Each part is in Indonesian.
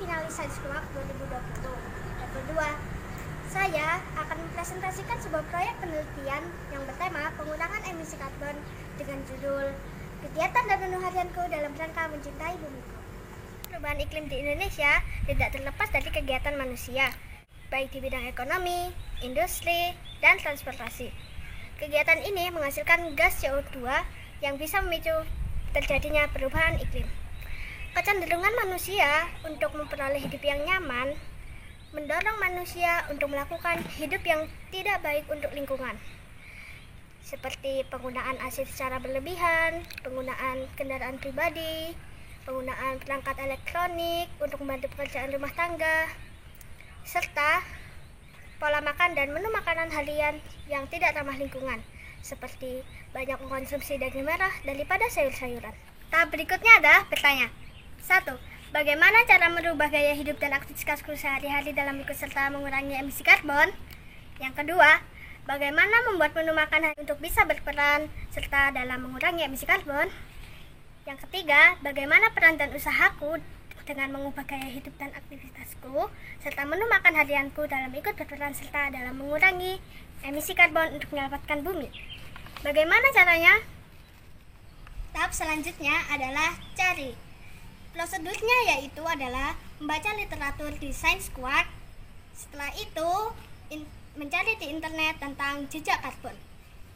finalis Sains Club 2020. Dan kedua, saya akan mempresentasikan sebuah proyek penelitian yang bertema pengurangan emisi karbon dengan judul Kegiatan dan Menu Harianku dalam Rangka Mencintai Bumiku. Perubahan iklim di Indonesia tidak terlepas dari kegiatan manusia, baik di bidang ekonomi, industri, dan transportasi. Kegiatan ini menghasilkan gas CO2 yang bisa memicu terjadinya perubahan iklim. Kecenderungan manusia untuk memperoleh hidup yang nyaman mendorong manusia untuk melakukan hidup yang tidak baik untuk lingkungan, seperti penggunaan AC secara berlebihan, penggunaan kendaraan pribadi, penggunaan perangkat elektronik untuk membantu pekerjaan rumah tangga, serta pola makan dan menu makanan harian yang tidak ramah lingkungan, seperti banyak mengkonsumsi daging merah daripada sayur-sayuran. Tahap berikutnya adalah bertanya. 1. Bagaimana cara merubah gaya hidup dan aktivitasku sehari-hari dalam ikut serta mengurangi emisi karbon? Yang kedua, bagaimana membuat menu makanan untuk bisa berperan serta dalam mengurangi emisi karbon? Yang ketiga, bagaimana peran dan usahaku dengan mengubah gaya hidup dan aktivitasku serta menu makan harianku dalam ikut berperan serta dalam mengurangi emisi karbon untuk menyelamatkan bumi. Bagaimana caranya? Tahap selanjutnya adalah cari. Prosedurnya yaitu adalah membaca literatur di Science Squad. Setelah itu mencari di internet tentang jejak karbon.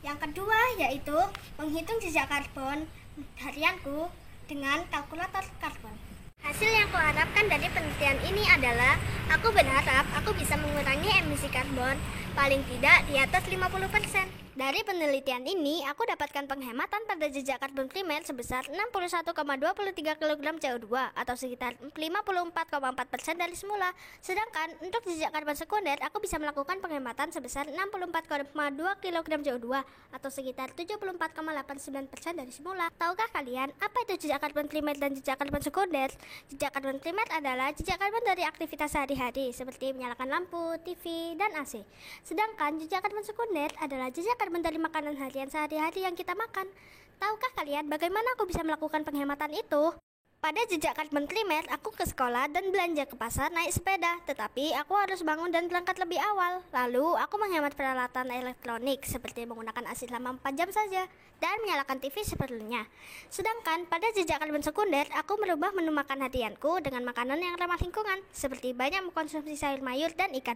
Yang kedua yaitu menghitung jejak karbon harianku dengan kalkulator karbon. Hasil yang kuharapkan dari penelitian ini adalah aku berharap aku bisa mengurangi emisi karbon paling tidak di atas 50%. Dari penelitian ini, aku dapatkan penghematan pada jejak karbon primer sebesar 61,23 kg CO2 atau sekitar 54,4% dari semula. Sedangkan untuk jejak karbon sekunder, aku bisa melakukan penghematan sebesar 64,2 kg CO2 atau sekitar 74,89% dari semula. Tahukah kalian apa itu jejak karbon primer dan jejak karbon sekunder? Jejak karbon primer adalah jejak karbon dari aktivitas sehari-hari seperti menyalakan lampu, TV, dan AC. Sedangkan jejak karbon sekunder adalah jejak karbon dari makanan harian sehari-hari yang kita makan. Tahukah kalian bagaimana aku bisa melakukan penghematan itu? Pada jejak karbon primer, aku ke sekolah dan belanja ke pasar naik sepeda, tetapi aku harus bangun dan berangkat lebih awal. Lalu, aku menghemat peralatan elektronik seperti menggunakan AC selama 4 jam saja dan menyalakan TV seperlunya. Sedangkan pada jejak karbon sekunder, aku merubah menu makan harianku dengan makanan yang ramah lingkungan, seperti banyak mengkonsumsi sayur mayur dan ikan.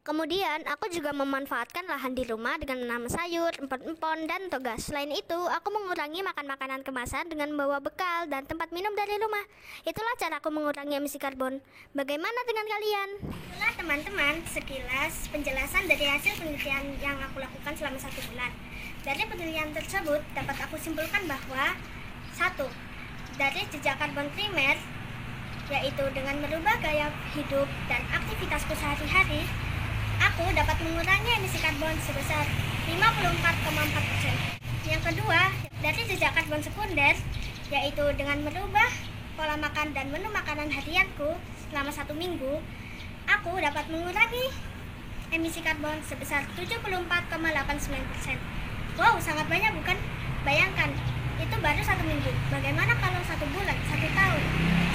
Kemudian, aku juga memanfaatkan lahan di rumah dengan menanam sayur, empon-empon, dan toga. Selain itu, aku mengurangi makan makanan kemasan dengan membawa bekal dan tempat minum dari rumah. Itulah cara aku mengurangi emisi karbon. Bagaimana dengan kalian? Itulah teman-teman, sekilas penjelasan dari hasil penelitian yang aku lakukan selama 1 bulan. Dari penelitian tersebut, dapat aku simpulkan bahwa 1. Dari jejak karbon primer, yaitu dengan merubah gaya hidup dan aktivitasku sehari-hari, aku dapat mengurangi emisi karbon sebesar 54,4%. Yang kedua, dari jejak karbon sekunder, yaitu dengan merubah pola makan dan menu makanan harianku selama 1 minggu, aku dapat mengurangi emisi karbon sebesar 74,89%. Wow, sangat banyak bukan? Bayangkan, itu baru 1 minggu. Bagaimana kalau 1 bulan, 1 tahun?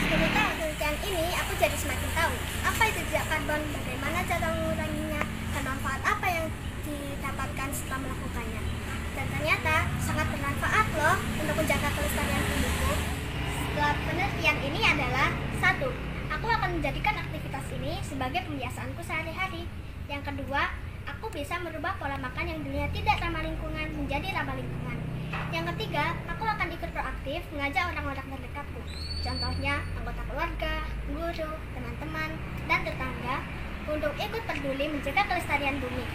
10 tahun penelitian ini, aku jadi semakin tahu apa itu jejak karbon, bagaimana cara menguranginya, dan manfaat apa yang didapatkan setelah melakukannya. Dan ternyata sangat bermanfaat loh untuk menjaga kelestarian bumiku. Setelah penelitian ini adalah 1. Aku akan menjadikan aktivitas ini sebagai pembiasaanku sehari-hari. Yang kedua, aku bisa merubah pola makan yang dulunya tidak ramah lingkungan menjadi ramah lingkungan. Yang ketiga, aku akan ikut proaktif mengajak orang-orang terdekatku. Contohnya, anggota keluarga, guru, teman-teman, dan tetangga untuk ikut peduli menjaga kelestarian bumi.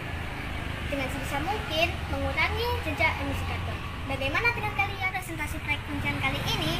Dengan sebisa mungkin mengurangi jejak emisi karbon. Bagaimana dengan kalian? Presentasi proyek penelitian kali ini